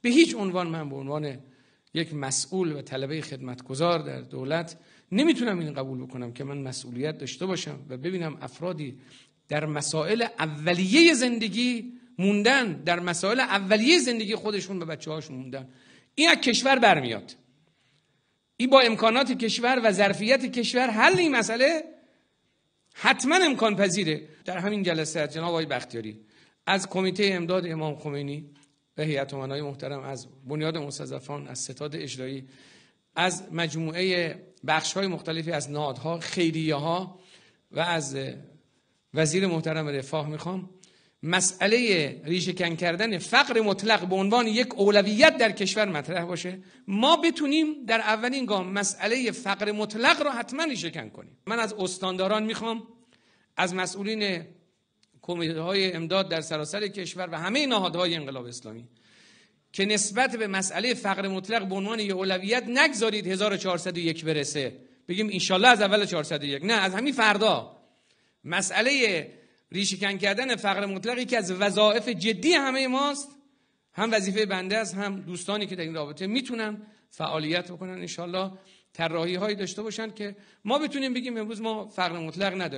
به هیچ عنوان من به عنوان یک مسئول و طلبه خدمتگزار در دولت نمیتونم این قبول بکنم که من مسئولیت داشته باشم و ببینم افرادی در مسائل اولیه زندگی موندن، در مسائل اولیه زندگی خودشون و بچه‌هاشون موندن. این از کشور برمیاد. این با امکانات کشور و ظرفیت کشور حل این مسئله حتما امکان پذیره. در همین جلسه از جناب آقای بختیاری از کمیته امداد امام خمینی و هیئت امنای محترم، از بنیاد مستضعفان، از ستاد اجرایی، از مجموعه بخش‌های مختلفی از نهادها، خیریه‌ها و از وزیر محترم رفاه میخوام مسئله ریشه‌کن کردن فقر مطلق به عنوان یک اولویت در کشور مطرح باشه. ما بتونیم در اولین گام مسئله فقر مطلق رو حتما ریشه‌کن کنیم. من از استانداران میخوام، از مسئولین کمیته‌های امداد در سراسر کشور و همه نهادهای انقلاب اسلامی که نسبت به مسئله فقر مطلق به عنوان یک اولویت نگذارید 1401 برسه، بگیم انشالله از اول 401، نه، از همین فردا. مسئله ریشه‌کن کردن فقر مطلقی که از وظایف جدی همه ماست، هم وظیفه بنده است، هم دوستانی که در این رابطه میتونن فعالیت بکنن، انشالله طراحی‌هایی داشته باشن که ما بتونیم بگیم امروز ما فقر مطلق نداریم.